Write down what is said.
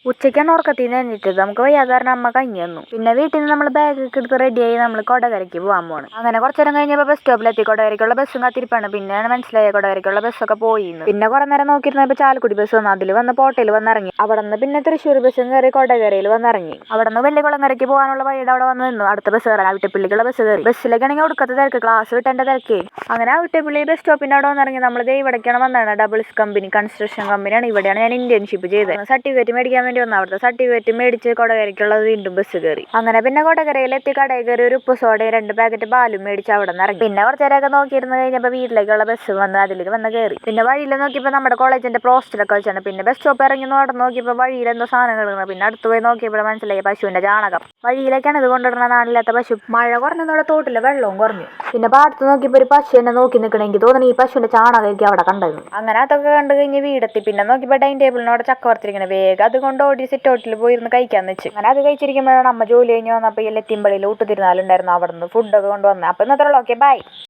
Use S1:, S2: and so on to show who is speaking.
S1: ഉച്ചയ്ക്കാണ് ഉറക്കത്തിൽ നിന്ന് എണീറ്റത്. നമുക്ക് വയ്യാതെ കാരണം അമ്മ കഞ്ഞി തന്നു. പിന്നെ വീട്ടിൽ നിന്ന് നമ്മൾ ബാഗൊക്കെ എടുത്ത് റെഡിയായി നമ്മൾ കൊടകരയ്ക്ക് പോകാൻ പോകണം. അങ്ങനെ കുറച്ച് നേരം കഴിഞ്ഞപ്പോൾ ബസ് സ്റ്റോപ്പിലെത്തി. കൊടകരയ്ക്കുള്ള ബസ്സും കാത്തിരിപ്പാണ്. പിന്നെയാണ് മനസ്സിലായത് കൊടകരയ്ക്കുള്ള ബസ്സൊക്കെ പോയിന്ന്. പിന്നെ കുറേ നേരം നോക്കിയിരുന്നപ്പോൾ ചാലക്കുടി ബസ് വന്നു. അതിൽ വന്ന് പോട്ടയിൽ വന്നിറങ്ങി. അവിടെ നിന്ന് പിന്നെ തൃശ്ശൂർ ബസ്സും കയറി കൊടകരയിൽ വന്നിറങ്ങി. അവിടെ നിന്ന് വെള്ളിക്കുളങ്ങരയ്ക്ക് പോകാനുള്ള വഴിയുടെ അവിടെ വന്ന് നിന്നു. അടുത്ത ബസ് കയറാൻ അവിട്ടപ്പള്ളിക്കുള്ള ബസ് കയറി. ബസ്സിലേക്കാണെങ്കിൽ ഒടുക്കത്തെ തിരക്ക്, ക്ലാസ് വിട്ടെൻ്റെ തിരക്കേ. അങ്ങനെ അവിട്ടപ്പള്ളി ബസ് സ്റ്റോപ്പിൻ്റെ അവിടെ വന്നിറങ്ങി. നമ്മൾ ഇവിടേക്കാണ് വന്നത്. ഡബിൾസ് കമ്പനി കൺസ്ട്രക്ഷൻ കമ്പനിയാണ്. ഇവിടെയാണ് ഞാൻ ഇന്റേൺഷിപ്പ് ചെയ്തത്. സർട്ടിഫിക്കറ്റ് മേടിക്കാൻ വേണ്ടി വന്നു. അവിടുത്തെ സർട്ടിഫിക്കറ്റ് മേടിച്ച് കൊടകരയ്ക്കുള്ളത് വീണ്ടും ബസ് കയറി. അങ്ങനെ പിന്നെ കൊടകരയിലെത്തി കടയിൽ കയറി ഒരു ഉപ്പ് സോഡയും 2 പാക്കറ്റ് പാലും മേടിച്ച് അവിടെ നിന്ന് ഇറങ്ങി. പിന്നെ കുറച്ച് നേരമൊക്കെ നോക്കിയിരുന്ന് കഴിഞ്ഞപ്പോൾ വീട്ടിലേക്കുള്ള ബസ് വന്ന് അതിലേക്ക് വന്ന് കയറി. പിന്നെ വഴിയിൽ നോക്കിയപ്പോൾ നമ്മുടെ കോളേജിന്റെ പോസ്റ്ററൊക്കെ വെച്ചാണ്. പിന്നെ ബസ് സ്റ്റോപ്പ് ഇറങ്ങി നടന്ന് നോക്കിയപ്പോൾ വഴിയിൽ എന്തോ സാധനങ്ങൾ ഇടുന്നത്. പിന്നെ അടുത്ത് പോയി നോക്കിയപ്പോൾ മനസ്സിലായി പശുവിന്റെ ചാണകം. വഴിയിലേക്കാണ് ഇത് കൊണ്ടിടുന്ന നാളില്ലാത്ത പശു. മഴ കുറഞ്ഞതോടെ തോട്ടിലെ വെള്ളവും കുറഞ്ഞു. പിന്നെ പാടത്ത് നോക്കിയപ്പോൾ ഒരു പശു എന്നെ നോക്കി നിൽക്കണമെങ്കിൽ തോന്നുന്നു ഈ പശുവിന്റെ ചാണകമൊക്കെ അവിടെ കണ്ടത്. അങ്ങനെ അതൊക്കെ കണ്ടു കഴിഞ്ഞ് വീടെത്തി. പിന്നെ നോക്കിയപ്പോൾ ഡൈനിങ് ടേബിളിനോട് ചക്ക വറുത്തിരിക്കണേ. വേഗം അതുകൊണ്ട് ഓടി സിറ്റൗട്ടിൽ പോയിരുന്ന് കഴിക്കാന്ന് വെച്ച്. അങ്ങനെ അത് കഴിച്ചിരിക്കുമ്പോഴാണ് അമ്മ ജോലി കഴിഞ്ഞ് വന്നപ്പോൾ ഈ ലത്തിമ്പള്ളിയിൽ ഊട്ടുതിരുന്നാലുണ്ടായിരുന്നു. അവിടെ നിന്ന് ഫുഡൊക്കെ കൊണ്ടുവന്നത്. അപ്പം ഇന്നത്രയുള്ളൂ. Okay, by.